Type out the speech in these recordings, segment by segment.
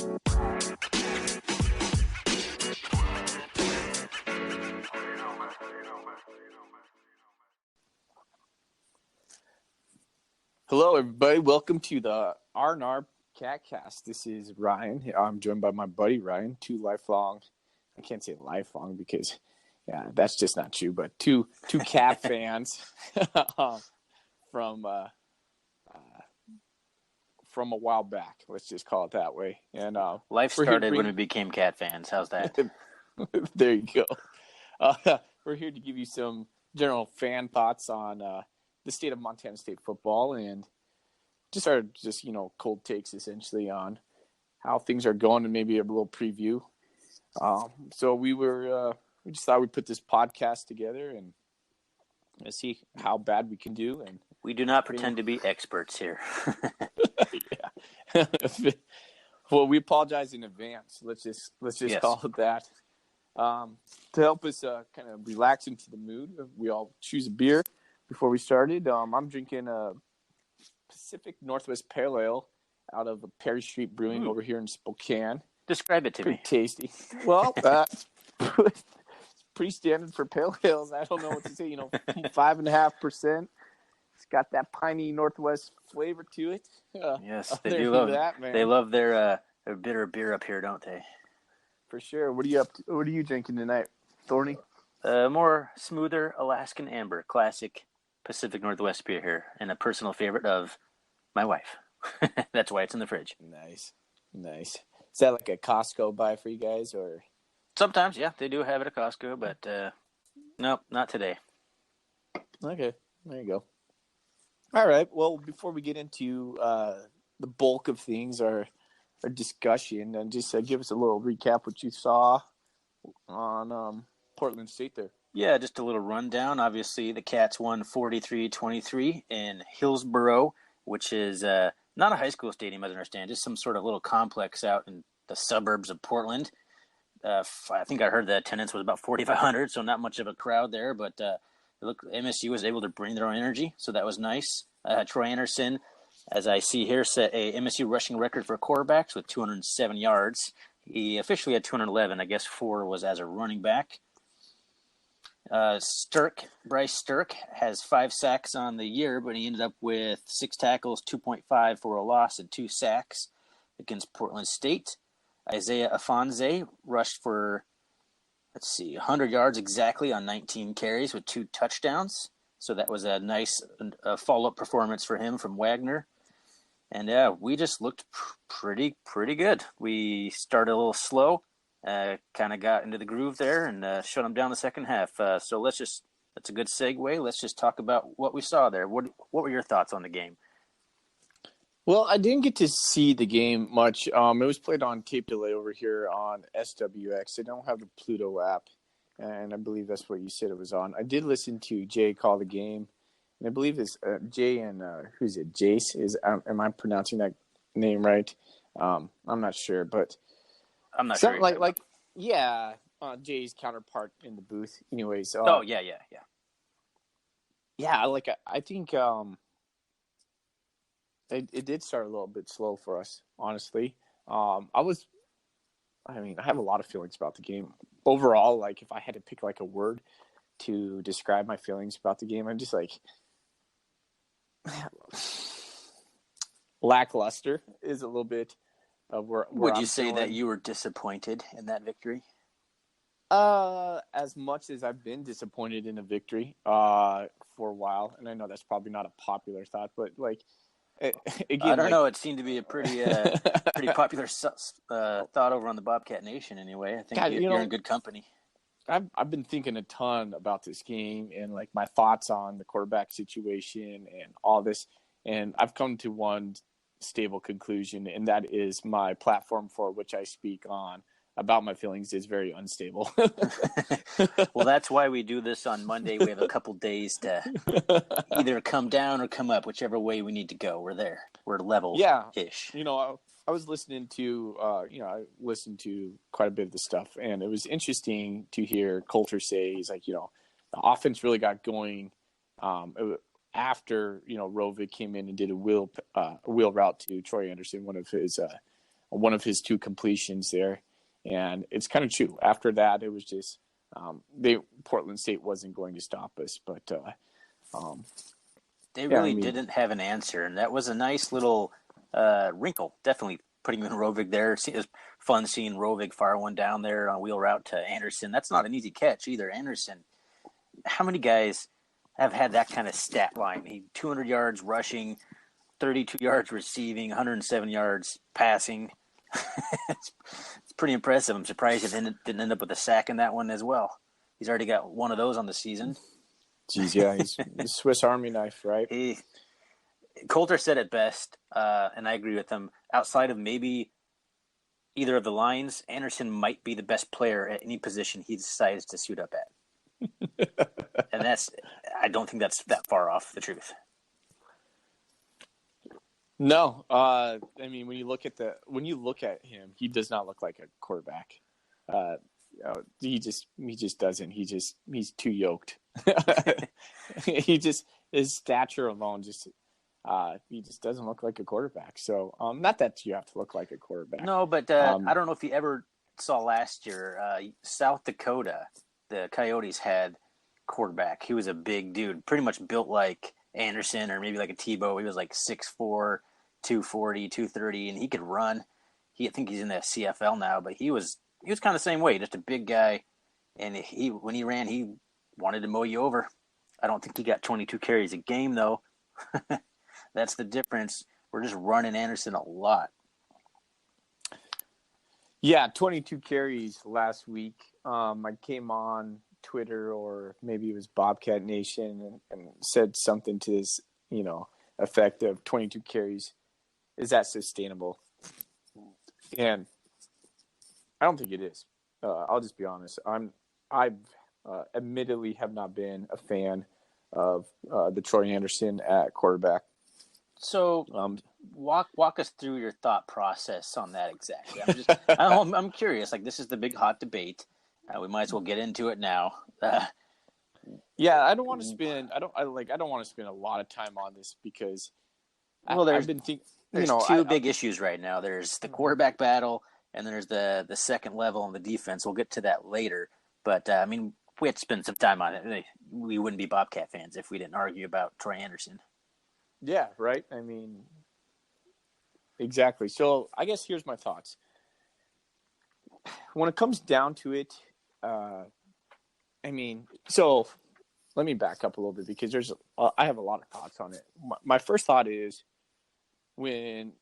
Hello, everybody. Welcome to the R&R Catcast. This is Ryan. I'm joined by my buddy Ryan. I can't say lifelong because, that's just not true. But two Cat fans from a while back. Let's just call it that way. And life started when we became Cat fans. How's that? There you go. We're here to give you some general fan thoughts on the state of Montana State football and just cold takes essentially on how things are going and maybe a little preview. So we just thought we'd put this podcast together and see how bad we can do. And we do not pretend to be experts here. Yeah. Well, we apologize in advance. Let's just Yes. call it that. To help us kind of relax into the mood, we all choose a beer before we started. I'm drinking a Pacific Northwest Pale Ale out of Perry Street Brewing over here in Spokane. Describe it to Pretty me. tasty. Well, it's pretty standard for pale ales. I don't know what to say. 5.5%. It's got that piney Northwest flavor to it. Yes, they do love that, man. They love their bitter beer up here, don't they? For sure. What are you up to? What are you drinking tonight, Thorny? More smoother Alaskan Amber, classic Pacific Northwest beer here, and a personal favorite of my wife. That's why it's in the fridge. Nice. Is that like a Costco buy for you guys, or? Sometimes, yeah, they do have it at Costco, but nope, not today. Okay, there you go. All right. Well, before we get into the bulk of things, our discussion, and just give us a little recap what you saw on Portland State there. Yeah, just a little rundown. Obviously, the Cats won 43-23 in Hillsboro, which is not a high school stadium, as I understand, just some sort of little complex out in the suburbs of Portland. I think I heard the attendance was about 4,500, so not much of a crowd there, but MSU was able to bring their own energy, so that was nice. Troy Anderson, as I see here, set a MSU rushing record for quarterbacks with 207 yards. He officially had 211. I guess 4 was as a running back. Bryce Stirk has 5 sacks on the year, but he ended up with 6 tackles, 2.5 for a loss, and 2 sacks against Portland State. Isaiah Afonso rushed for, 100 yards exactly on 19 carries with 2 touchdowns. So that was a nice follow-up performance for him from Wagner. And we just looked pretty good. We started a little slow. Kind of got into the groove there and shut them down the second half. So that's a good segue. Let's just talk about what we saw there. What were your thoughts on the game? Well, I didn't get to see the game much. It was played on tape delay over here on SWX. I don't have the Pluto app, and I believe that's what you said it was on. I did listen to Jay call the game, and I believe it's Jay and who's it? Jace am I pronouncing that name right? I'm not sure, but I'm not sure. Jay's counterpart in the booth. Anyways. Yeah. Yeah, I think it did start a little bit slow for us, honestly. I have a lot of feelings about the game overall. Like, if I had to pick like a word to describe my feelings about the game, I'm just like lackluster is a little bit of where would you I'm say feeling. That you were disappointed in that victory? As much as I've been disappointed in a victory for a while, and I know that's probably not a popular thought, but like again, I don't know. It seemed to be a pretty popular thought over on the Bobcat Nation. Anyway, I think you're in good company. I've been thinking a ton about this game and like my thoughts on the quarterback situation and all this, and I've come to one stable conclusion, and that is my platform for which I speak on about my feelings is very unstable. Well, that's why we do this on Monday. We have a couple days to either come down or come up, whichever way we need to go. We're there. We're level-ish. Yeah. I was listening to, I listened to quite a bit of the stuff, and it was interesting to hear Coulter say, he's like, the offense really got going after, Rovic came in and did a wheel route to Troy Anderson, one of his one of his 2 completions there. And it's kind of true. After that, it was just Portland State wasn't going to stop us. But they really didn't have an answer, and that was a nice little wrinkle. Definitely putting in Rovig there. It was fun seeing Rovig fire one down there on a wheel route to Anderson. That's not an easy catch either. Anderson, how many guys have had that kind of stat line? 200 yards rushing, 32 yards receiving, 107 yards passing. it's pretty impressive. I'm surprised he didn't end up with a sack in that one as well. He's already got one of those on the season. Geez, yeah, he's a Swiss Army knife, right? Coulter said it best, and I agree with him. Outside of maybe either of the lines, Anderson might be the best player at any position he decides to suit up at. And I don't think that's that far off the truth. No, I mean when you look at him, he does not look like a quarterback. He just doesn't. He's too yoked. His stature alone he just doesn't look like a quarterback. So not that you have to look like a quarterback. No, but I don't know if you ever saw last year, South Dakota, the Coyotes had quarterback. He was a big dude, pretty much built like Anderson or maybe like a Tebow. He was like 6'4", 240, 230, and he could run. I think he's in the CFL now, but he was kind of the same way, just a big guy. And when he ran, he wanted to mow you over. I don't think he got 22 carries a game, though. That's the difference. We're just running Anderson a lot. Yeah, 22 carries last week. I came on Twitter, or maybe it was Bobcat Nation, and said something to this, effect of 22 carries. Is that sustainable? And I don't think it is. I'll just be honest. I admittedly have not been a fan of the Troy Anderson at quarterback. So walk us through your thought process on that exactly. I'm curious. Like, this is the big hot debate. We might as well get into it now. Yeah, I don't want to spend. I don't want to spend a lot of time on this because I've been thinking. There's two big issues right now. There's the quarterback battle, and there's the second level on the defense. We'll get to that later. But we had to spend some time on it. We wouldn't be Bobcat fans if we didn't argue about Troy Anderson. Yeah, right. Exactly. So I guess here's my thoughts. When it comes down to it, so let me back up a little bit because I have a lot of thoughts on it. My first thought is when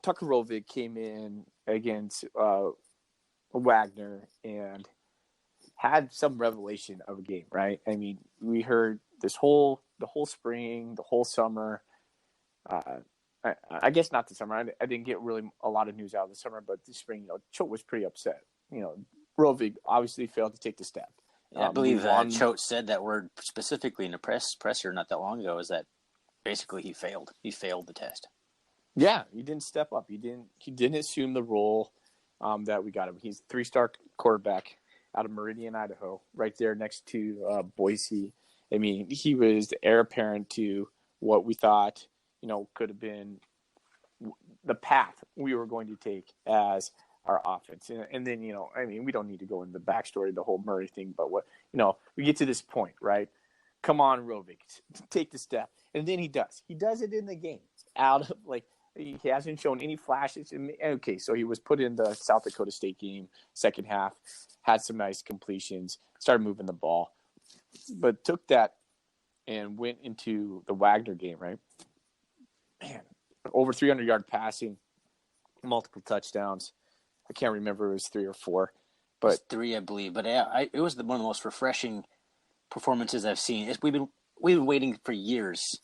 Tucker Rovig came in against Wagner and had some revelation of a game, right? We heard the whole spring, the whole summer. I guess not the summer. I didn't get really a lot of news out of the summer, but the spring, Choate was pretty upset. Rovig obviously failed to take the step. Yeah, I believe Choate said that word specifically in a presser not that long ago, is that basically he failed. He failed the test. Yeah, he didn't step up. He didn't assume the role that we got him. He's a 3-star quarterback out of Meridian, Idaho, right there next to Boise. He was the heir apparent to what we thought, could have been the path we were going to take as our offense. And then, we don't need to go into the backstory, the whole Murray thing, but we get to this point, right? Come on, Rovig, take the step. And then he does. He does it in the game. He hasn't shown any flashes. Okay, so he was put in the South Dakota State game, second half, had some nice completions, started moving the ball, but took that and went into the Wagner game, right? Man, over 300-yard passing, multiple touchdowns. I can't remember, it was 3 or 4. But it's 3, I believe. But it was one of the most refreshing performances I've seen. We've been waiting for years.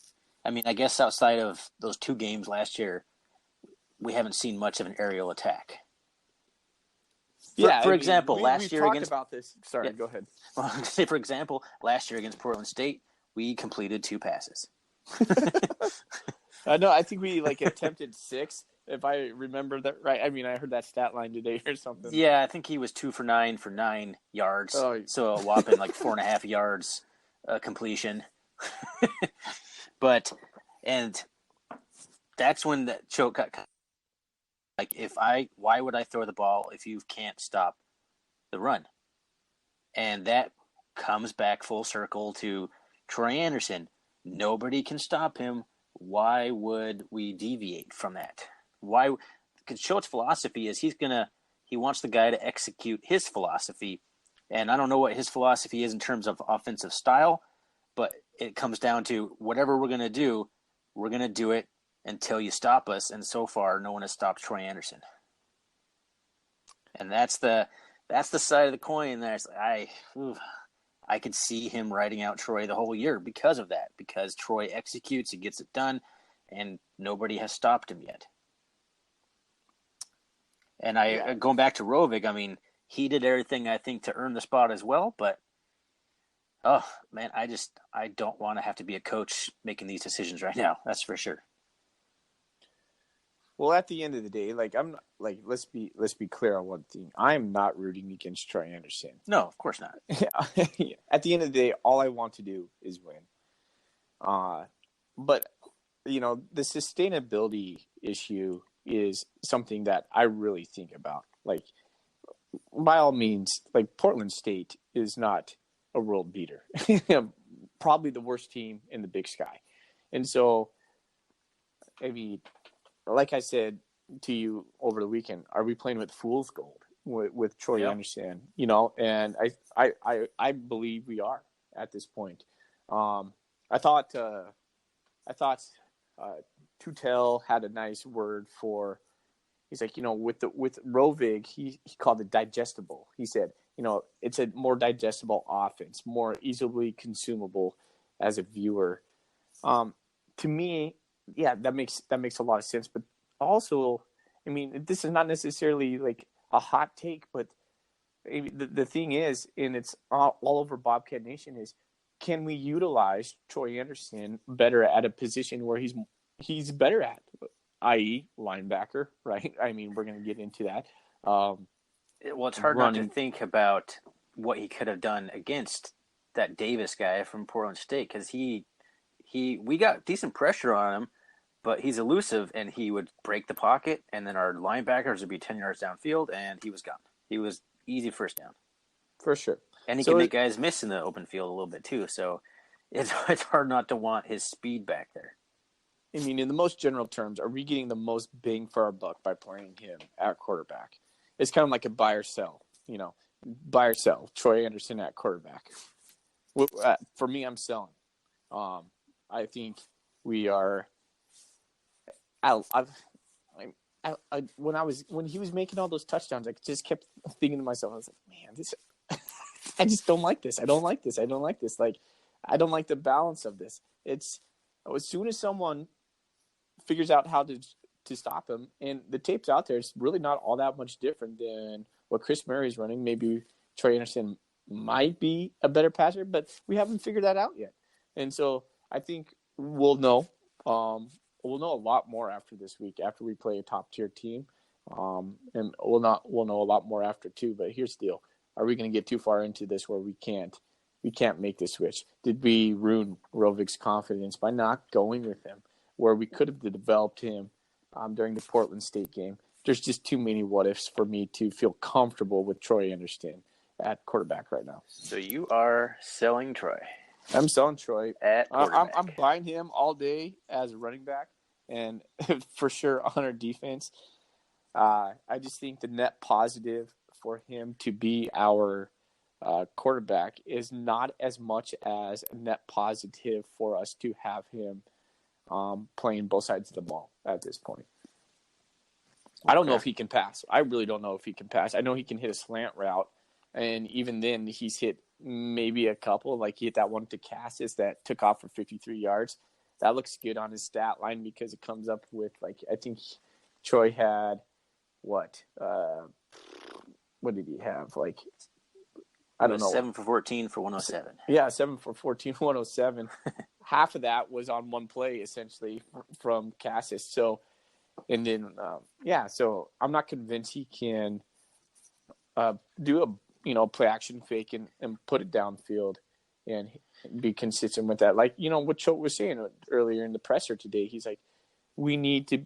I guess outside of those 2 games last year, we haven't seen much of an aerial attack. For example, last year against. About this. Sorry, go ahead. Well, I'm going to say, for example, last year against Portland State, we completed 2 passes. No, I think we attempted 6, if I remember that right. I heard that stat line today or something. Yeah, I think he was 2 for 9 for 9 yards. Oh. So a whopping 4.5 yards completion. And that's when the Choate got. Like, why would I throw the ball if you can't stop the run? And that comes back full circle to Troy Anderson. Nobody can stop him. Why would we deviate from that? Why? Because Choate's philosophy is he wants the guy to execute his philosophy. And I don't know what his philosophy is in terms of offensive style, but it comes down to whatever we're going to do it until you stop us. And so far, no one has stopped Troy Anderson. And that's the side of the coin that I could see him riding out Troy the whole year because of that. Because Troy executes, he gets it done, and nobody has stopped him yet. And going back to Rovig, I mean, he did everything I think to earn the spot as well. But oh man, I don't want to have to be a coach making these decisions right now. That's for sure. Well, at the end of the day, let's be clear on one thing. I am not rooting against Troy Anderson. No, of course not. At the end of the day, all I want to do is win. But the sustainability issue is something that I really think about. Like, by all means, like, Portland State is not a world beater. Probably the worst team in the Big Sky. And so, I mean, like I said to you over the weekend, are we playing with fool's gold with Troy Anderson? And I believe we are at this point. I thought Tutel had a nice word for. He's like, with Rovig, he called it digestible. He said, it's a more digestible offense, more easily consumable as a viewer. To me, yeah, that makes a lot of sense. But also, I mean, this is not necessarily like a hot take, but the thing is, and it's all over Bobcat Nation, is can we utilize Troy Anderson better at a position where he's better at, i.e. linebacker, right? I mean, we're going to get into that. Well, it's hard not to think about what he could have done against that Davis guy from Portland State, because we got decent pressure on him, but he's elusive, and he would break the pocket, and then our linebackers would be 10 yards downfield, and he was gone. He was easy first down. For sure. And he can make guys miss in the open field a little bit too, so it's hard not to want his speed back there. I mean, in the most general terms, are we getting the most bang for our buck by playing him at quarterback? It's kind of like a buy or sell, buy or sell. Troy Anderson at quarterback. For me, I'm selling. I think we are. When he was making all those touchdowns, I just kept thinking to myself, I was like, man, I just don't like this. I don't like this. I don't like this. Like, I don't like the balance of this. It's as soon as someone figures out how to stop him, and the tape's out there, it's really not all that much different than what Chris Murray's running. Maybe Troy Anderson might be a better passer, but we haven't figured that out yet. And so I think we'll know. We'll know a lot more after this week, after we play a top-tier team. And we'll know a lot more after too. But here's the deal. Are we going to get too far into this where we can't make the switch? Did we ruin Rovig's confidence by not going with him where we could have developed him during the Portland State game? There's just too many what-ifs for me to feel comfortable with Troy Anderson at quarterback right now. So you are selling Troy. I'm selling Troy. At quarterback. I'm buying him all day as a running back, and for sure on our defense. I just think the net positive for him to be our quarterback is not as much as a net positive for us to have him playing both sides of the ball at this point. I don't know if he can pass. I really don't know if he can pass. I know he can hit a slant route, and even then he's hit maybe a couple. Like, he hit that one to Cassis that took off for 53 yards. That looks good on his stat line because it comes up with, like, I think Troy had what did he have? Like, I don't know. 7 for 14 for 107. Yeah, 7 for 14, 107. Half of that was on one play, essentially, from Cassis. So, and then, so I'm not convinced he can do a, play action fake and put it downfield and be consistent with that. Like, what Choate was saying earlier in the presser today, he's like, we need to,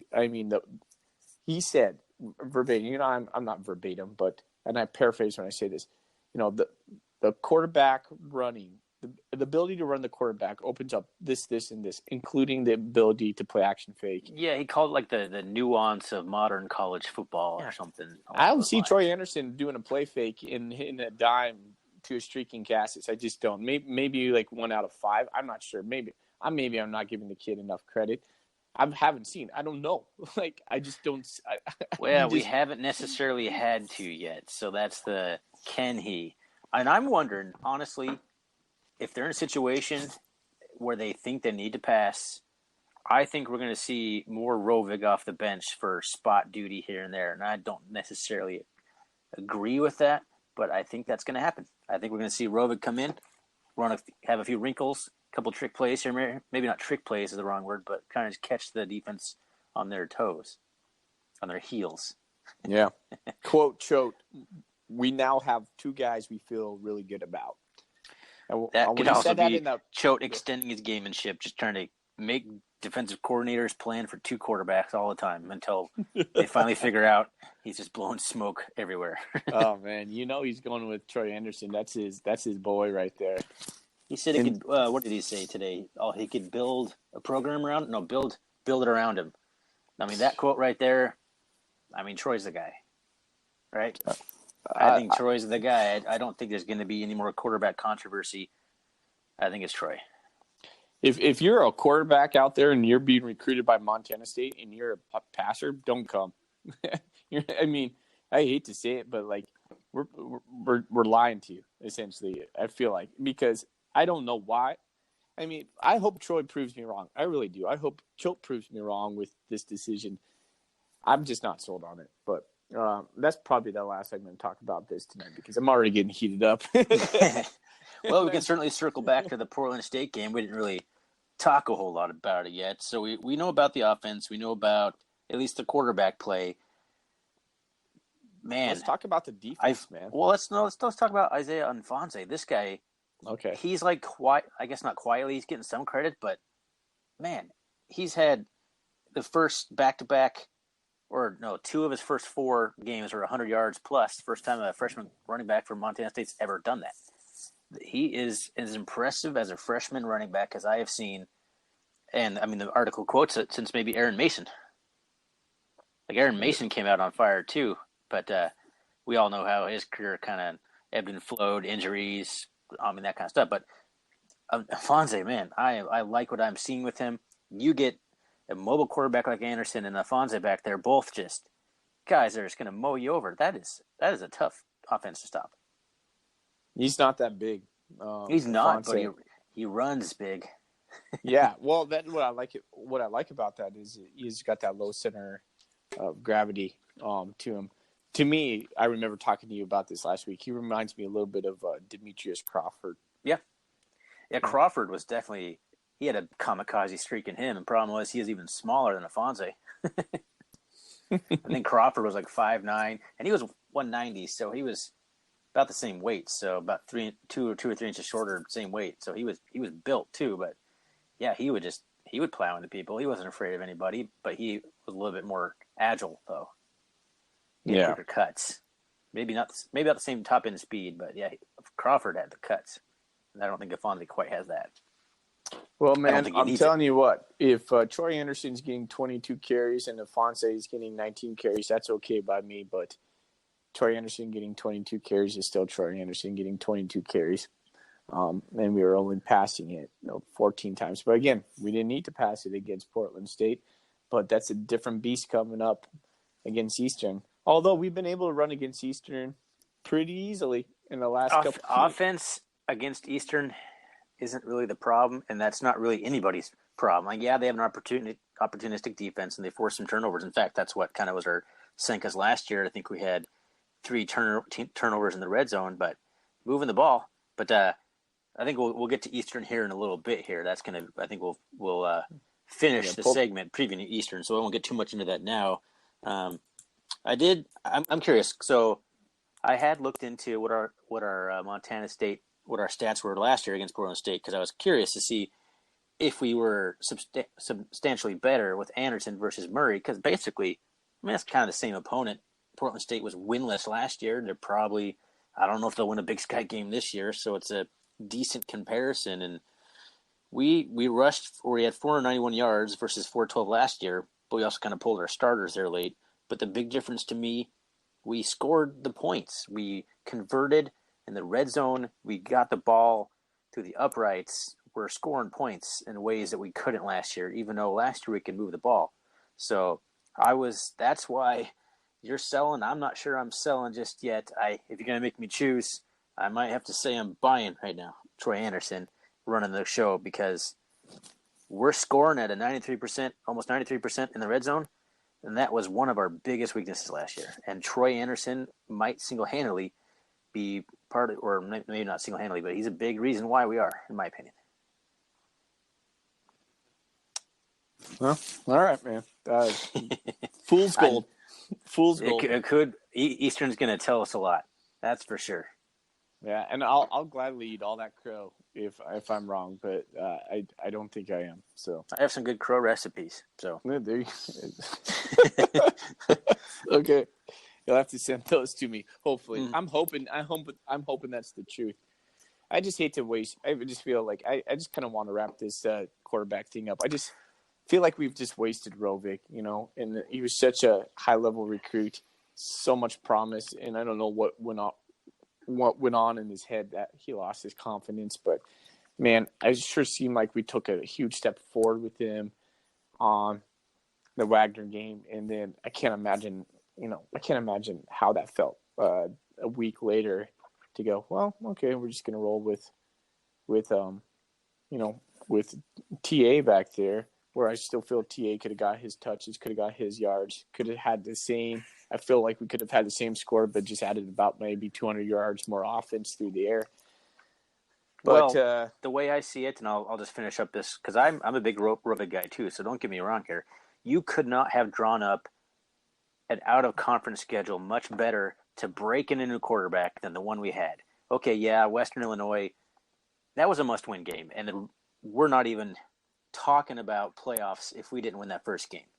he said verbatim. I'm not verbatim, and I paraphrase when I say this. The quarterback running, the ability to run the quarterback opens up this, and this, including the ability to play action fake. Yeah, he called it like the nuance of modern college football or something. I don't see Troy Anderson doing a play fake in a dime to a streaking Cassis. I just don't. Maybe like 1 out of 5. I'm not sure. Maybe I'm not giving the kid enough credit. I haven't seen. I don't know. Like, I just don't. We haven't necessarily had to yet. So that's the can he? And I'm wondering, honestly, if they're in a situation where they think they need to pass, I think we're going to see more Rovig off the bench for spot duty here and there. And I don't necessarily agree with that, but I think that's going to happen. I think we're going to see Rovig come in, have a few wrinkles, a couple trick plays here. Maybe not trick plays is the wrong word, but kind of just catch the defense on their toes, on their heels. Yeah. Quote, Choate, we now have 2 guys we feel really good about. That could also be Choate extending his gamemanship, just trying to make defensive coordinators plan for 2 quarterbacks all the time until they finally figure out he's just blowing smoke everywhere. Oh man, he's going with Troy Anderson. That's his boy right there. He said he could. What did he say today? Oh, he could build a program around. No, build it around him. I mean, that quote right there. I mean, Troy's the guy, right? I think Troy's the guy. I don't think there's going to be any more quarterback controversy. I think it's Troy. If you're a quarterback out there and you're being recruited by Montana State and you're a passer, don't come. I mean, I hate to say it, but like we're lying to you essentially. I feel like, because I don't know why. I mean, I hope Troy proves me wrong. I really do. I hope Choate proves me wrong with this decision. I'm just not sold on it, but. That's probably the last I'm going to talk about this tonight because I'm already getting heated up. Well, we can certainly circle back to the Portland State game. We didn't really talk a whole lot about it yet. So we know about the offense. We know about at least the quarterback play. Man, let's talk about the defense, man. Well, let's talk about Isaiah Ifanse. This guy, okay, he's like I guess not quietly. He's getting some credit, but man, he's had the first back-to-back. Or no, 2 of his first 4 games were 100 yards plus. First time a freshman running back from Montana State's ever done that. He is as impressive as a freshman running back as I have seen. And, I mean, the article quotes it since maybe Aaron Mason. Like, Aaron Mason came out on fire, too. But we all know how his career kind of ebbed and flowed, injuries, that kind of stuff. But Ifanse, man, I like what I'm seeing with him. You get a mobile quarterback like Anderson and Ifanse back there, both just guys that are just going to mow you over. That is a tough offense to stop. He's not that big. He's not, but he runs big. Yeah, well, that's what I like. What I like about that is he's got that low center of gravity to him. To me, I remember talking to you about this last week. He reminds me a little bit of Demetrius Crawford. Yeah, Crawford was definitely. He had a kamikaze streak in him, and the problem was he was even smaller than Ifanse. I think Crawford was like 5'9", and he was 190, so he was about the same weight, so about 2 or 3 inches shorter, same weight. So he was built too, but yeah, he would plow into people. He wasn't afraid of anybody, but he was a little bit more agile though. He had quicker cuts. Maybe not the same top end speed, but yeah, Crawford had the cuts, and I don't think Ifanse quite has that. Well, man, I'm telling you what, if Troy Anderson's getting 22 carries and Ifanse is getting 19 carries, that's okay by me. But Troy Anderson getting 22 carries is still Troy Anderson getting 22 carries. And we were only passing it 14 times. But again, we didn't need to pass it against Portland State. But that's a different beast coming up against Eastern. Although we've been able to run against Eastern pretty easally in the last couple of offense against Eastern isn't really the problem, and that's not really anybody's problem. Like, yeah, they have an opportunistic defense, and they force some turnovers. In fact, that's what kind of was our sank us last year. I think we had 3 turnovers in the red zone, but moving the ball. But I think we'll get to Eastern here in a little bit. Here, that's gonna. I think we'll finish the segment previewing Eastern, so I won't get too much into that now. I'm curious. So I had looked into what our Montana State. What our stats were last year against Portland State, because I was curious to see if we were substantially better with Anderson versus Murray, because basically mean, that's kind of the same opponent. Portland State was winless last year. They're probably, I don't know if they'll win a Big Sky game this year, so it's a decent comparison. And we had 491 yards versus 412 last year, but we also kind of pulled our starters there late. But the big difference to me, we scored the points. We converted in the red zone. We got the ball through the uprights. We're scoring points in ways that we couldn't last year, even though last year we could move the ball. So that's why you're selling. I'm not sure I'm selling just yet. If you're going to make me choose, I might have to say I'm buying right now. Troy Anderson running the show, because we're scoring at a 93%, almost 93% in the red zone. And that was one of our biggest weaknesses last year. And Troy Anderson might single-handedly be part of, or maybe not single-handedly, but he's a big reason why we are, in my opinion. Well, all right, man. Fool's gold. Fool's gold. Eastern's going to tell us a lot. That's for sure. Yeah, and I'll gladly eat all that crow if I'm wrong, but I don't think I am. So I have some good crow recipes. So yeah, there you okay, you'll have to send those to me. Hopefully, I'm hoping that's the truth. I just hate to waste. I just feel like I just kind of want to wrap this quarterback thing up. I just feel like we've just wasted Rovic, and he was such a high level recruit, so much promise, and I don't know what went on in his head that he lost his confidence. But man, it sure seemed like we took a huge step forward with him on the Wagner game, and then I can't imagine how that felt a week later to go, well, okay, we're just gonna roll with TA back there, where I still feel TA could have got his touches, could have got his yards, could have had the same. I feel like we could have had the same score, but just added about maybe 200 yards more offense through the air. But the way I see it, and I'll just finish up this, because I'm a big Rovic guy too, so don't get me wrong here. You could not have drawn up an out-of-conference schedule much better to break in a new quarterback than the one we had. Okay, yeah, Western Illinois, that was a must-win game, and we're not even talking about playoffs if we didn't win that first game.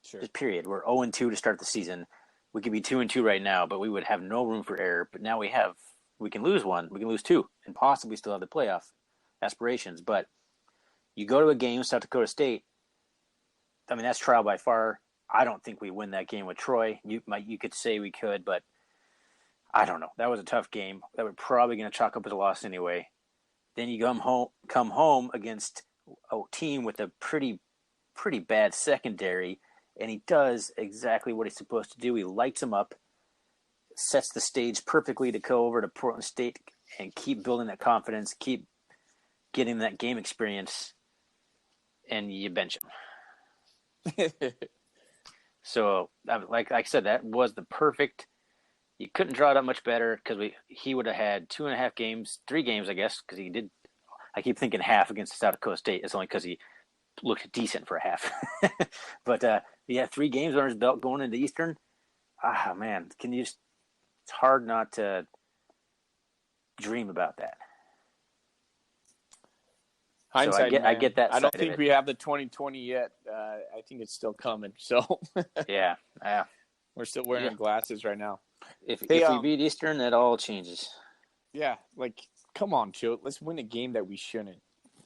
Sure. Just period. We're 0-2 to start the season. We could be 2-2 right now, but we would have no room for error. But now we can lose one, we can lose two, and possibly still have the playoff aspirations. But you go to a game, South Dakota State, I mean, that's trial by far. I don't think we win that game with Troy. You could say we could, but I don't know. That was a tough game that we're probably going to chalk up as a loss anyway. Then you come home against a team with a pretty bad secondary, and he does exactly what he's supposed to do. He lights them up, sets the stage perfectly to go over to Portland State and keep building that confidence, keep getting that game experience, and you bench him. So, like I said, that was the perfect. You couldn't draw it up much better, because he would have had 2.5 games, 3 games, I guess, because he did. I keep thinking half against South Dakota State. It's only because he looked decent for a half. But he had 3 games under his belt going into Eastern. Ah, man, it's hard not to dream about that. Hindsight, so I get that. I don't think we have the 2020 yet. I think it's still coming. So yeah, we're still wearing our glasses right now. If we beat Eastern, that all changes. Yeah, like, come on, Joe. Let's win a game that we shouldn't.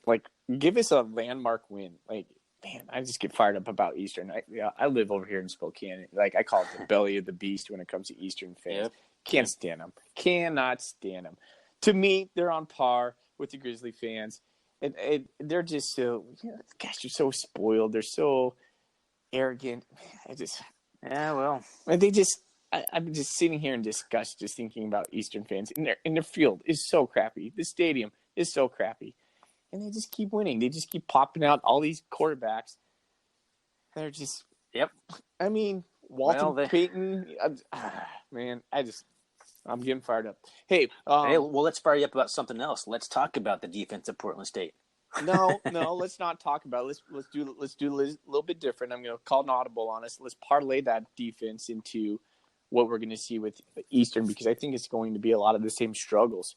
Like, give us a landmark win. Like, man, I just get fired up about Eastern. I live over here in Spokane. Like, I call it the belly of the beast when it comes to Eastern fans. Yep. Can't stand them. Cannot stand them. To me, they're on par with the Grizzly fans. And they're just so, gosh, they're so spoiled. They're so arrogant. I'm just sitting here in disgust, just thinking about Eastern fans. And their field is so crappy. The stadium is so crappy. And they just keep winning. They just keep popping out all these quarterbacks. They're just, yep. I mean, Walton Payton, man, I'm getting fired up. Hey, well, let's fire you up about something else. Let's talk about the defense of Portland State. No, let's not talk about it. Let's do a little bit different. I'm going to call an audible on us. Let's parlay that defense into what we're going to see with Eastern, because I think it's going to be a lot of the same struggles.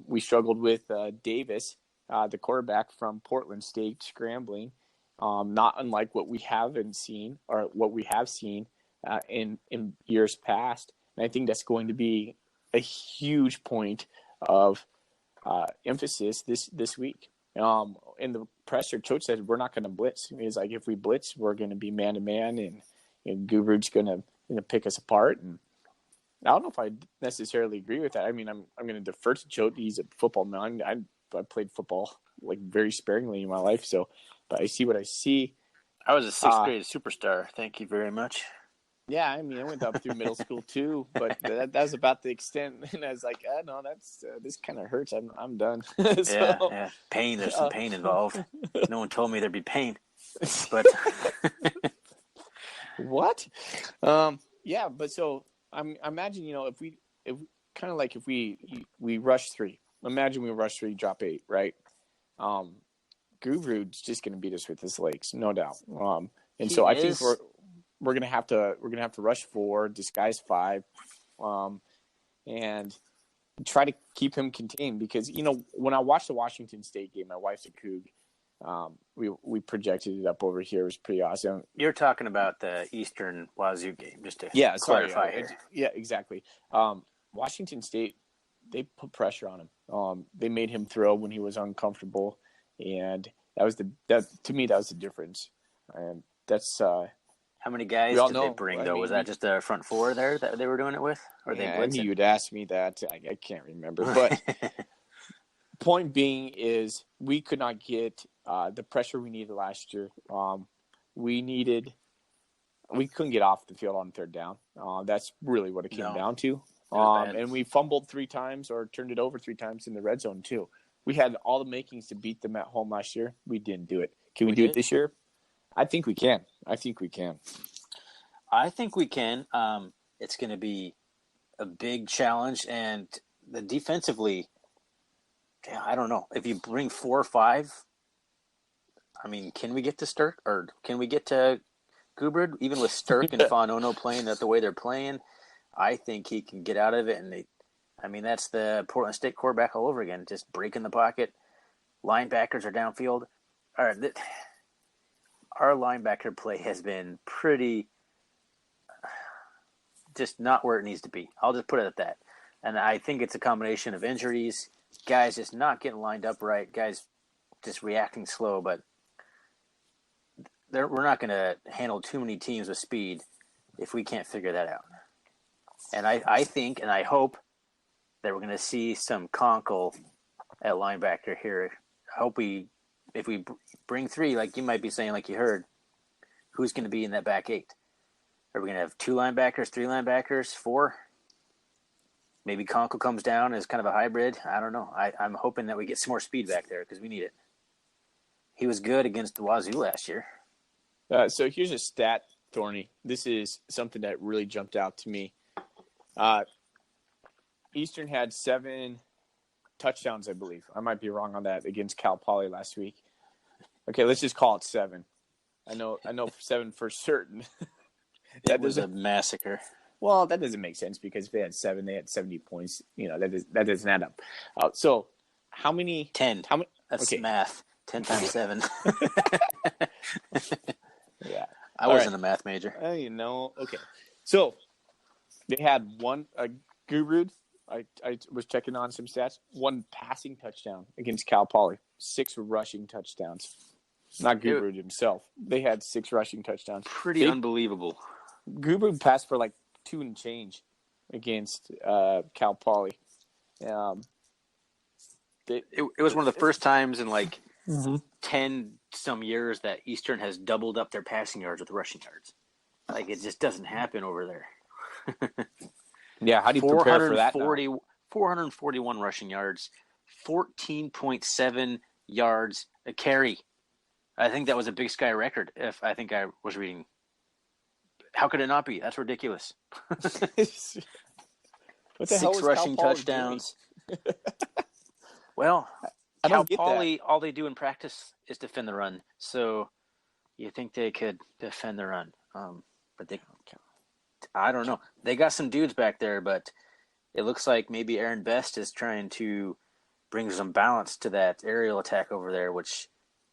We struggled with Davis, the quarterback from Portland State, scrambling, not unlike what we haven't seen or what we have seen in years past. And I think that's going to be a huge point of emphasis this week. In the presser, Coach said we're not going to blitz. He's like, if we blitz, we're going to be man to man, and Gubrud's going to pick us apart. And I don't know if I necessarily agree with that. I mean, I'm going to defer to Joe. He's a football man. I played football like very sparingly in my life, but I see what I see. I was a sixth grade superstar. Thank you very much. Yeah, I mean, I went up through middle school too, but that was about the extent. And I was like, no, that's this kind of hurts. I'm done. Yeah. Pain. There's some pain involved. No one told me there'd be pain, but what? Yeah, but so I imagine, if we kind of like if we rush 3. Imagine we rush 3, drop 8, right? Gubrud's just going to beat us with his legs, no doubt. And so I think we're gonna have to rush 4, disguise 5, and try to keep him contained. Because when I watched the Washington State game, my wife's a Coug. We projected it up over here. It was pretty awesome. You're talking about the Eastern Wazoo game, just to clarify here. Yeah, exactly. Washington State, they put pressure on him. They made him throw when he was uncomfortable, and that was to me that was the difference. And that's. How many guys did they bring, though? Was that just the front 4 there that they were doing it with? Or they I knew you'd ask me that. I can't remember. But point being is we could not get the pressure we needed last year. We couldn't get off the field on 3rd down. That's really what it came down to. And we fumbled 3 times or turned it over 3 times in the red zone, too. We had all the makings to beat them at home last year. We didn't do it. Can we do it this year? I think we can. I think we can. It's going to be a big challenge, and defensively, I don't know. If you bring 4 or 5, I mean, can we get to Stirk, or can we get to Gubrud? Even with Stirk and Fanono playing the way they're playing, I think he can get out of it. And that's the Portland State quarterback all over again, just breaking the pocket. Linebackers are downfield. All right. Our linebacker play has been pretty just not where it needs to be. I'll just put it at that. And I think it's a combination of injuries, guys just not getting lined up right, guys just reacting slow. But we're not going to handle too many teams with speed if we can't figure that out. And I think and I hope that we're going to see some Conkle at linebacker here. I hope if we bring 3, like you might be saying, like you heard, who's going to be in that back 8? Are we going to have 2 linebackers, 3 linebackers, 4? Maybe Conkle comes down as kind of a hybrid. I don't know. I'm hoping that we get some more speed back there because we need it. He was good against the Wazoo last year. So here's a stat, Thorny. This is something that really jumped out to me. Eastern had 7 touchdowns, I believe. I might be wrong on that, against Cal Poly last week. Okay, let's just call it 7. I know 7 for certain. That was a massacre. Well, that doesn't make sense because if they had 7, they had 70 points. That doesn't add up. So how many? 10. How many? That's math. 10 times 7. Yeah. I wasn't a math major. Okay. So they had 1 Gubrud. I was checking on some stats. 1 passing touchdown against Cal Poly. 6 rushing touchdowns. Not Gubrud himself. They had 6 rushing touchdowns. Pretty unbelievable. Gubrud passed for like 2 and change against Cal Poly. It was one of the first times in 10 some years that Eastern has doubled up their passing yards with rushing yards. Like, it just doesn't happen over there. Yeah, how do you prepare for that? 441 rushing yards, 14.7 yards a carry. I think that was a Big Sky record, if I think I was reading. How could it not be? That's ridiculous. What the 6 rushing touchdowns. Well, Cal Poly, all they do in practice is defend the run. So you think they could defend the run. But I don't know. They got some dudes back there, but it looks like maybe Aaron Best is trying to bring some balance to that aerial attack over there, which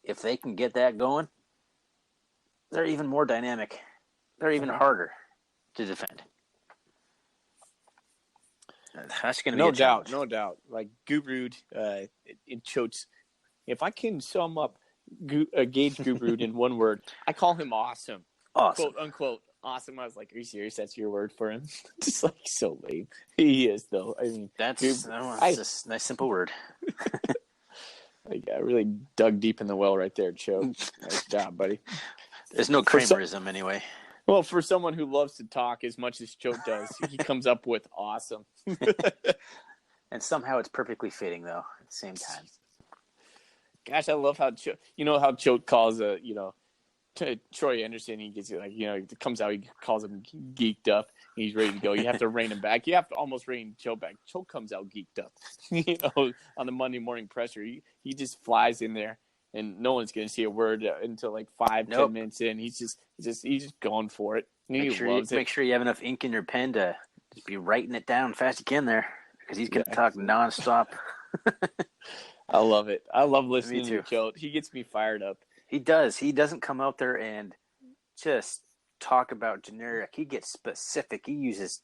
if they can get that going, they're even more dynamic. They're even harder. to defend. That's going to be No a challenge. doubt, no doubt. Like Gubrud, it Choate's. If I can sum up Gage Gubrud in one word, I call him awesome. Awesome. Quote unquote awesome. I was like, are you serious? That's your word for him? Just like so lame. He is though. I mean, That's a nice simple word. I really dug deep in the well right there, Choate. Nice job, buddy. There's no Kramerism anyway. Well, for someone who loves to talk as much as Choate does, he comes up with awesome. And somehow it's perfectly fitting, though, at the same time. Gosh, I love how how Choate calls Troy Anderson. He gets it comes out. He calls him geeked up. And he's ready to go. You have to rein him back. You have to almost rein Choate back. Choate comes out geeked up. On the Monday morning presser, he just flies in there. And no one's going to see a word until like 10 minutes in. He's just going for it. Make sure you have enough ink in your pen to just be writing it down fast you can there, because he's going to talk nonstop. I love it. I love listening to Choate. He gets me fired up. He does. He doesn't come out there and just talk about generic. He gets specific. He uses,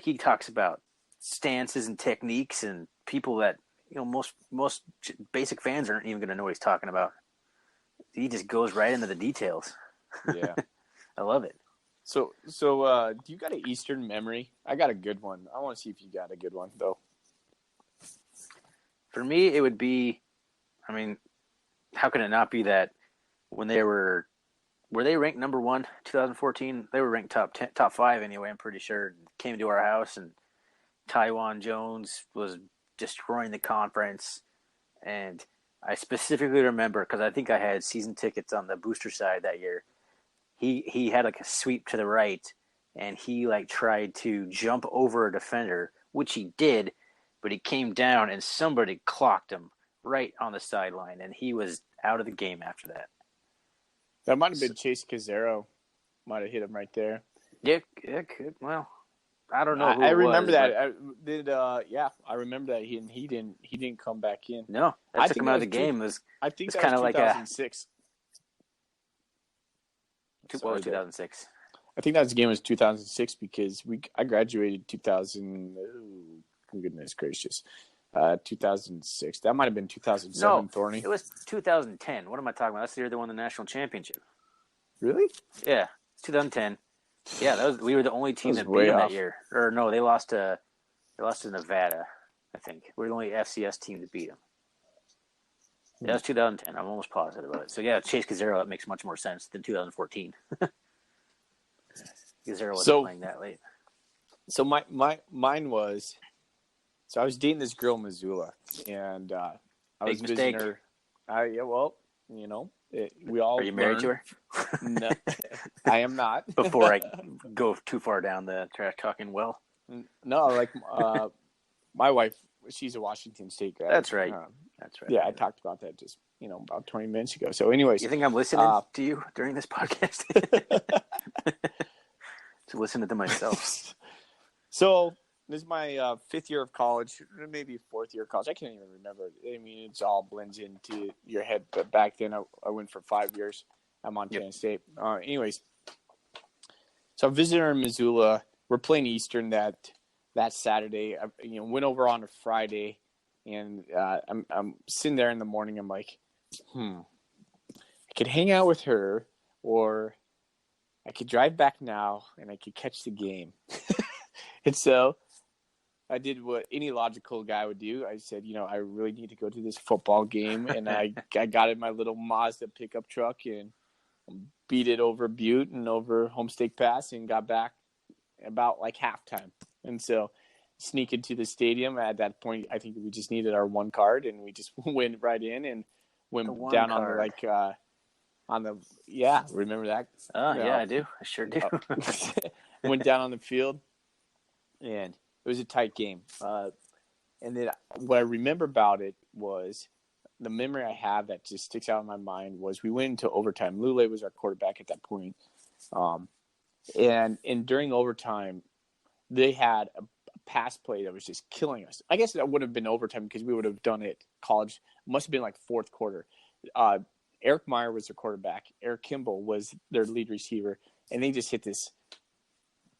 he talks about stances and techniques and people that most basic fans aren't even going to know what he's talking about. He just goes right into the details. Yeah. I love it. So do you got an Eastern memory? I got a good one. I want to see if you got a good one, though. For me, it would be, how can it not be that when they were they ranked number 1, 2014? They were ranked top 5 anyway, I'm pretty sure. Came to our house, and Taiwan Jones was destroying the conference. And I specifically remember, because I think I had season tickets on the booster side that year, he had a sweep to the right, and he tried to jump over a defender, which he did, but he came down and somebody clocked him right on the sideline, and he was out of the game after that. That might have been Chase Cazzaro. Might have hit him right there. Yeah, it could. Well, I don't know. I remember that. I remember that he didn't come back in. No, that took him out of the game. I think that was kind of 2006. What was 2006? I think that game was 2006 because I graduated 2000. Oh, goodness gracious, 2006. That might have been 2007. No, Thorny. It was 2010. What am I talking about? That's the year they won the national championship. Really? Yeah, it's 2010. Yeah, we were the only team that beat them that year. Or no, they lost to Nevada. I think we're the only FCS team to beat them. Yeah, that was 2010. I'm almost positive about it. So yeah, Chase Cazzaro, that makes much more sense than 2014. Cazzaro wasn't playing that late. So mine was. So I was dating this girl in Missoula, and I was visiting her. Yeah, well, we all. Are you married to her? No, I am not. Before I go too far down the track talking well. No, my wife, she's a Washington State grad. That's right. That's right. Yeah, I talked about that just about 20 minutes ago. So, anyways, you think I'm listening to you during this podcast? To listen to myself. So this is my 5th year of college, maybe 4th year of college. I can't even remember. I mean, it's all blends into your head. But back then, I went for 5 years at Montana State. Anyways, so I'm visiting her in Missoula. We're playing Eastern that Saturday. I went over on a Friday, and I'm sitting there in the morning. I'm like, I could hang out with her, or I could drive back now, and I could catch the game. And so I did what any logical guy would do. I said, I really need to go to this football game. And I got in my little Mazda pickup truck and beat it over Butte and over Homestake Pass and got back about halftime. And so sneak into the stadium. At that point, I think we just needed our one card, and we just went right in and went down card. Remember that? Yeah, I do. I sure do. Went down on the field, and it was a tight game. And then what I remember about it was the memory I have that just sticks out in my mind was we went into overtime. Lule was our quarterback at that point. And during overtime, they had a pass play that was just killing us. I guess that would have been overtime because we would have done it college. It must have been fourth quarter. Eric Meyer was their quarterback. Eric Kimball was their lead receiver. And they just hit this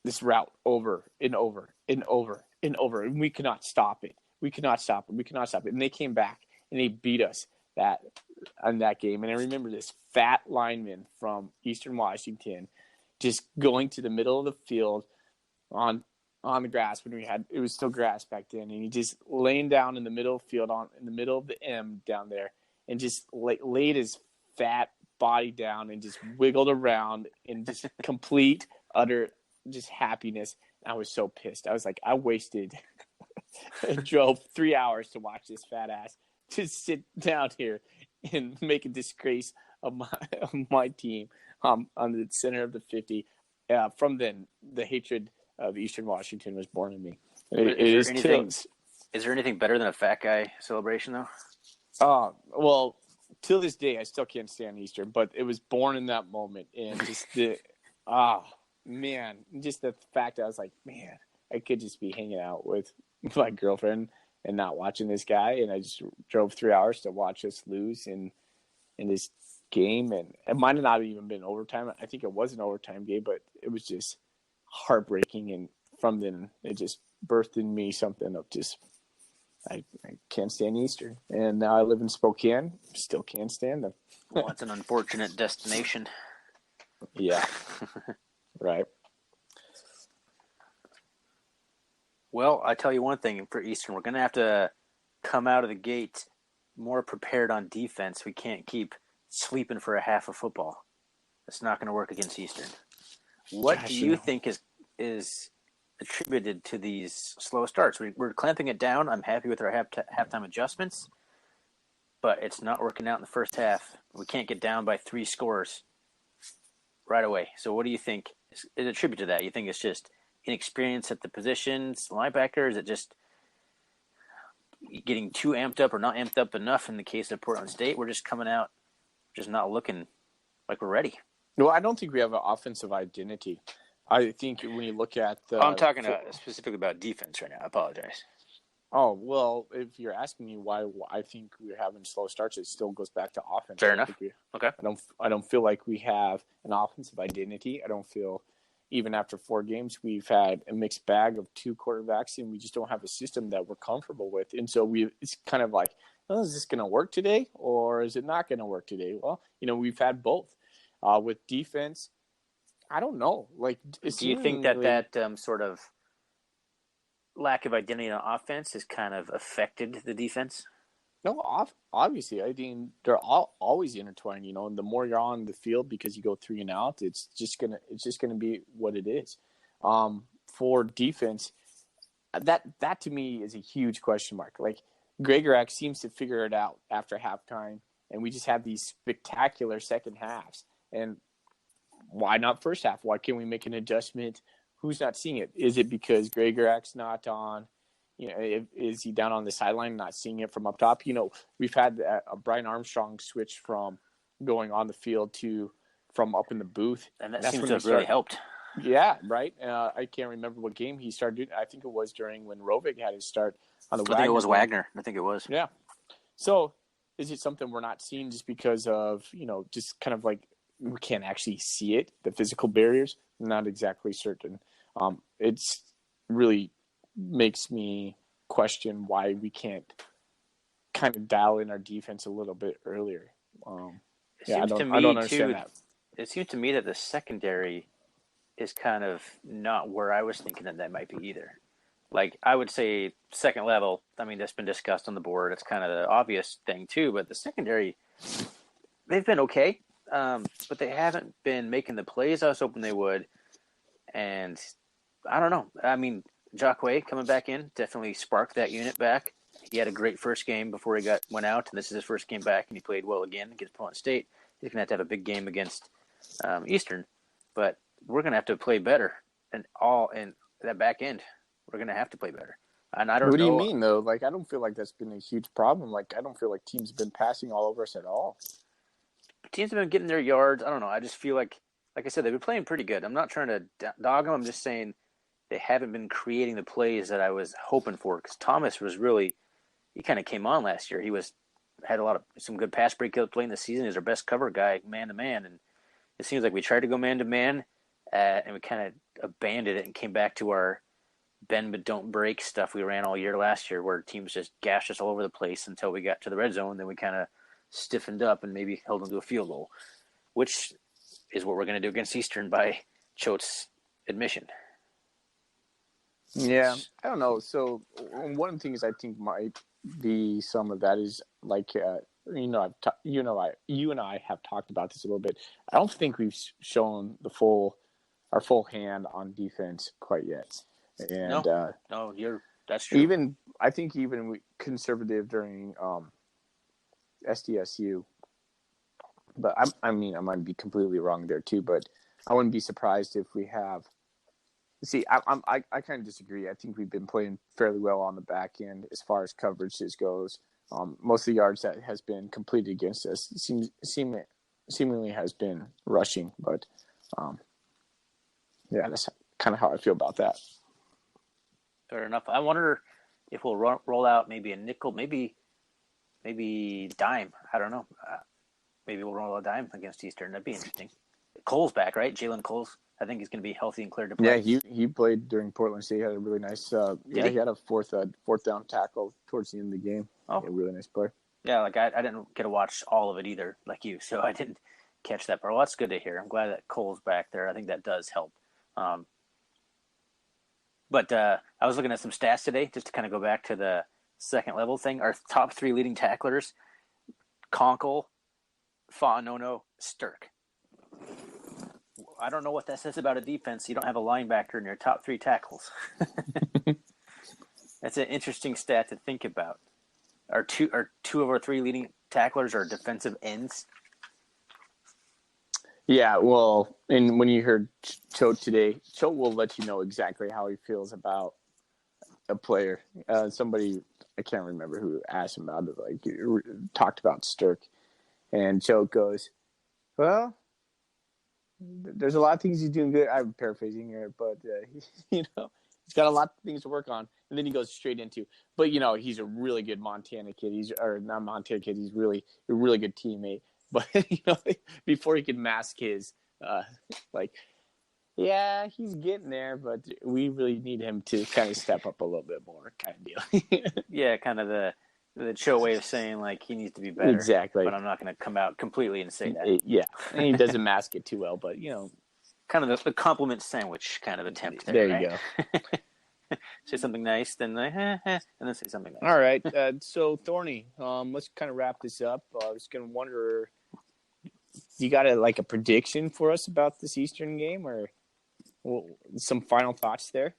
this route over and over and over and over, and we could not stop it. We could not stop it. We could not stop it. And they came back and they beat us on that game. And I remember this fat lineman from Eastern Washington just going to the middle of the field on the grass when it was still grass back then, and he just laying down in the middle of the field in the middle of the M down there, and just laid his fat body down and just wiggled around in just complete utter just happiness. I was so pissed. I was like, I wasted and drove 3 hours to watch this fat ass just sit down here and make a disgrace of my team on the center of the 50. From then, the hatred of Eastern Washington was born in me. Is there anything better than a fat guy celebration, though? Well, till this day, I still can't stand Eastern, but it was born in that moment. And just just the fact that I was like, man, I could just be hanging out with my girlfriend and not watching this guy. And I just drove 3 hours to watch us lose in this game. And it might have not even been overtime. I think it was an overtime game, but it was just heartbreaking. And from then, it just birthed in me something of just, I can't stand Eastern. And now I live in Spokane. Still can't stand them. Well, it's an unfortunate destination. Yeah. Right. Well, I tell you one thing for Eastern, we're going to have to come out of the gate more prepared on defense. We can't keep sleeping for a half of football. It's not going to work against Eastern. What do you think is attributed to these slow starts? We're clamping it down. I'm happy with our halftime adjustments, but it's not working out in the first half. We can't get down by 3 scores right away. So what do you think is attributed to that? You think it's just inexperience at the positions, linebacker? Is it just getting too amped up or not amped up enough in the case of Portland State? We're just coming out, just not looking like we're ready. No, I don't think we have an offensive identity. I think when you look at I'm talking specifically about defense right now. I apologize. Oh, well, if you're asking me why I think we're having slow starts, it still goes back to offense. Fair enough. Okay. I don't feel like we have an offensive identity. I don't feel, even after 4 games, we've had a mixed bag of 2 quarterbacks, and we just don't have a system that we're comfortable with. And so it's kind of like, oh, is this going to work today, or is it not going to work today? Well, we've had both. With defense, I don't know. Like, do you think that sort of lack of identity on offense has kind of affected the defense? No, obviously. I mean, they're always intertwined. And the more you're on the field because you go 3 and out, it's just gonna be what it is. For defense, that to me is a huge question mark. Like, Gregorak seems to figure it out after halftime, and we just have these spectacular second halves. And why not first half? Why can't we make an adjustment? Who's not seeing it? Is it because Gregorak's not on? Is he down on the sideline, not seeing it from up top? We've had a Brian Armstrong switch from going on the field to from up in the booth. And that seems to have really helped. Yeah, right. I can't remember what game he started. I think it was during when Rovig had his start on the Wagner. I think it was Wagner. I think it was. Yeah. So is it something we're not seeing just because of, just kind of like we can't actually see it, the physical barriers? I'm not exactly certain. It's really makes me question why we can't kind of dial in our defense a little bit earlier. I don't understand that. It seems to me that the secondary is kind of not where I was thinking that might be either. Like, I would say second level, I mean, that's been discussed on the board. It's kind of the obvious thing too, but the secondary, they've been okay, but they haven't been making the plays I was hoping they would. And I don't know. I mean, Jacque coming back in definitely sparked that unit back. He had a great first game before he went out, and this is his first game back, and he played well again against Portland State. He's going to have a big game against Eastern, but we're going to have to play better, and all in that back end, we're going to have to play better. And I don't know. What do you mean, though? Like, I don't feel like that's been a huge problem. Like, I don't feel like teams have been passing all over us at all. Teams have been getting their yards. I don't know. I just feel like I said, they've been playing pretty good. I'm not trying to dog them. I'm just saying they haven't been creating the plays that I was hoping for, because Thomas was really – he kind of came on last year. He had some good pass breakout play in the season. He's our best cover guy, man-to-man, and it seems like we tried to go man-to-man and we kind of abandoned it and came back to our bend but don't break stuff we ran all year last year, where teams just gashed us all over the place until we got to the red zone. Then we kind of stiffened up and maybe held them to a field goal, which is what we're going to do against Eastern by Choate's admission. Yeah, I don't know. So one of the things I think might be some of that is like you and I have talked about this a little bit. I don't think we've shown our full hand on defense quite yet. And that's true. I think even conservative during SDSU, but I might be completely wrong there too. But I wouldn't be surprised if we have. See, I kind of disagree. I think we've been playing fairly well on the back end as far as coverages goes. Most of the yards that has been completed against us seemingly has been rushing, but yeah, that's kind of how I feel about that. Fair enough. I wonder if we'll roll out maybe a nickel, maybe dime. I don't know. Maybe we'll roll a dime against Eastern. That'd be interesting. Cole's back, right? Jalen Cole's. I think he's going to be healthy and cleared to play. Yeah, he played during Portland State. He had a really nice. He had a fourth down tackle towards the end of the game. Oh, a really nice play. Yeah, like I didn't get to watch all of it either, like you, so I didn't catch that part. Well, that's good to hear. I'm glad that Cole's back there. I think that does help. But I was looking at some stats today, just to kind of go back to the second level thing. Our top 3 leading tacklers: Conkle, Fa'anono, Stirk. I don't know what that says about a defense. You don't have a linebacker in your top 3 tackles. That's an interesting stat to think about. Our two of our 3 leading tacklers are defensive ends. Yeah, well, and when you heard Choate today, Choate will let you know exactly how he feels about a player. Somebody, I can't remember who asked him about it, like talked about Stirk, and Choate goes, well, there's a lot of things he's doing good. I'm paraphrasing here, but he's got a lot of things to work on. And then he goes straight into, but he's a really good Montana kid. He's not Montana kid. He's really a really good teammate. But before he could mask his, yeah, he's getting there, but we really need him to kind of step up a little bit more, kind of deal. Yeah, kind of the Choate way of saying like he needs to be better. Exactly. But I'm not going to come out completely and say that. Yeah, and he doesn't mask it too well, but kind of the compliment sandwich kind of attempt. There you go. Say something nice, then and then say something nice. All right. So Thorny, let's kind of wrap this up. I was going to wonder, you got a prediction for us about this Eastern game, or some final thoughts there?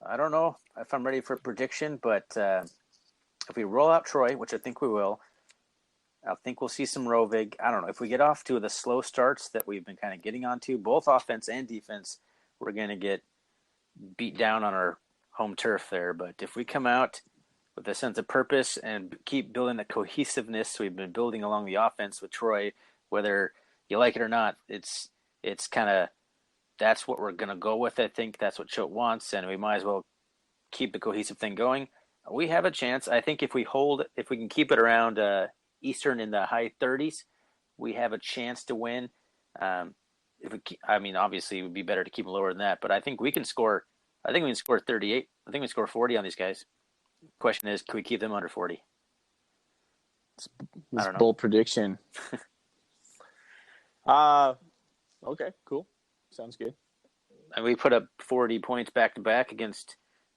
I don't know if I'm ready for a prediction, but if we roll out Troy, which I think we will, I think we'll see some Rovig. I don't know. If we get off to the slow starts that we've been kind of getting onto, both offense and defense, we're going to get beat down on our home turf there. But if we come out with a sense of purpose and keep building the cohesiveness we've been building along the offense with Troy, whether you like it or not, it's kind of, that's what we're going to go with. I think that's what Choate wants, and we might as well keep the cohesive thing going. We have a chance. I think if we can keep it around Eastern in the high 30s, we have a chance to win. Obviously, it would be better to keep them lower than that, but I think we can score. I think we can score 38. I think we can score 40 on these guys. Question is, can we keep them under 40? I don't know. Bold prediction. Okay, cool. Sounds good. And we put up 40 points back to back against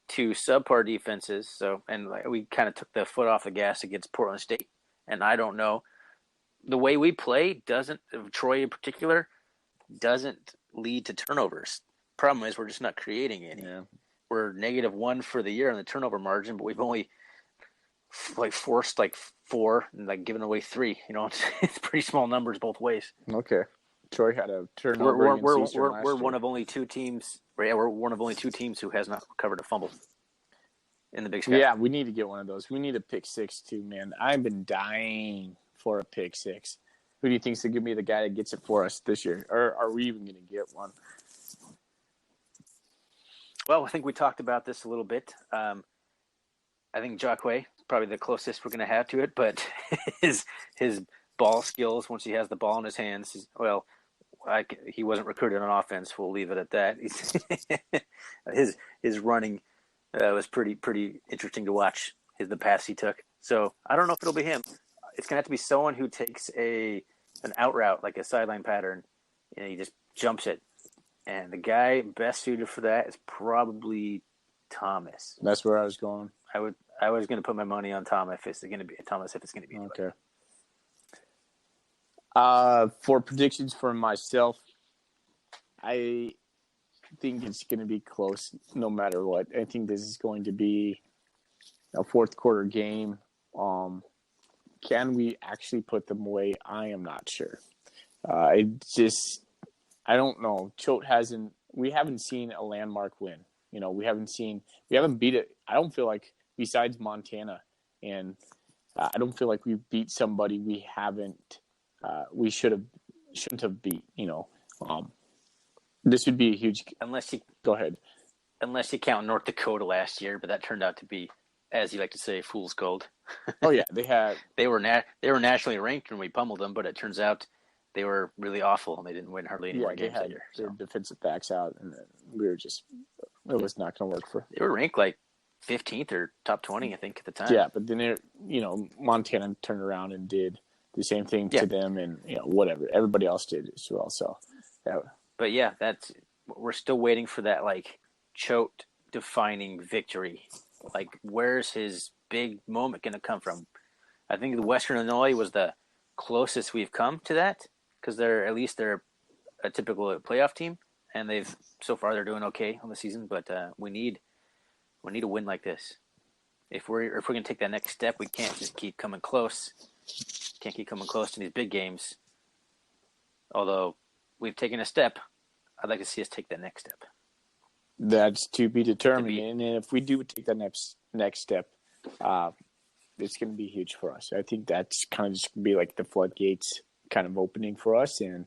2 subpar defenses. So, and we kind of took the foot off the gas against Portland State. And I don't know, the way we play Troy in particular, doesn't lead to turnovers. Problem is, we're just not creating any. Yeah. We're -1 for the year on the turnover margin, but we've only forced 4 and given away 3. It's pretty small numbers both ways. Okay. Troy had a turnover. We're one of only 2 teams. We're one of only 2 teams who has not recovered a fumble in the Big Sky. Yeah, we need to get one of those. We need a pick 6 too, man. I've been dying for a pick 6. Who do you think's going to be the guy that gets it for us this year? Or are we even going to get one? Well, I think we talked about this a little bit. I think Jacquet is probably the closest we're going to have to it, but his ball skills, once he has the ball in his hands, he wasn't recruited on offense. We'll leave it at that. His running was pretty interesting to watch. The pass he took. So I don't know if it'll be him. It's gonna have to be someone who takes an out route, like a sideline pattern, and he just jumps it. And the guy best suited for that is probably Thomas. That's where I was going. I was going to put my money on Thomas if it's going to be anybody. Okay. For predictions for myself, I think it's going to be close no matter what. I think this is going to be a fourth quarter game. Can we actually put them away? I am not sure. I don't know. We haven't seen a landmark win. We haven't beat it. I don't feel like, besides Montana, and I don't feel like we beat somebody we shouldn't have beat. This would be a huge. Go ahead. Unless you count North Dakota last year, but that turned out to be, as you like to say, fool's gold. Oh yeah, they were nationally ranked when we pummeled them, but it turns out they were really awful and they didn't win hardly any more games that year. Their defensive backs out, and it was not going to work for. They were ranked like 15th or top 20, I think, at the time. Yeah, but then Montana turned around and did the same thing to them, and whatever everybody else did as well. So, yeah. But yeah, we're still waiting for that like choate defining victory. Like, where's his big moment going to come from? I think the Western Illinois was the closest we've come to that, because they're a typical playoff team, and so far they're doing okay on the season. But we need a win like this. If we're going to take that next step, we can't just keep coming close. Can't keep coming close to these big games. Although we've taken a step, I'd like to see us take that next step. That's to be determined. And if we do take that next step, it's going to be huge for us. I think that's kind of just going to be like the floodgates kind of opening for us, and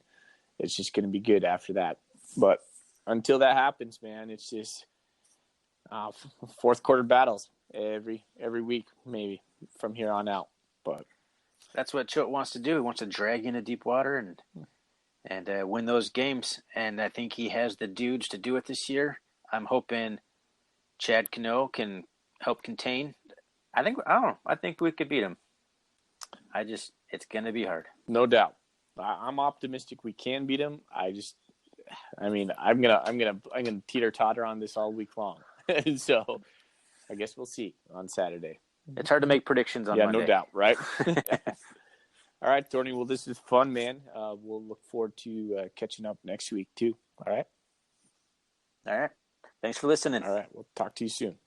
it's just going to be good after that. But until that happens, man, it's just fourth quarter battles every week, maybe from here on out. But that's what Choate wants to do. He wants to drag you into deep water and win those games. And I think he has the dudes to do it this year. I'm hoping Chad Cano can help contain. I think we could beat him. It's going to be hard. No doubt. I'm optimistic we can beat him. I'm gonna teeter-totter on this all week long. So I guess we'll see on Saturday. It's hard to make predictions on Monday. Yeah, no doubt, right? All right, Thorny. Well, this is fun, man. We'll look forward to catching up next week too. All right. Thanks for listening. All right. We'll talk to you soon.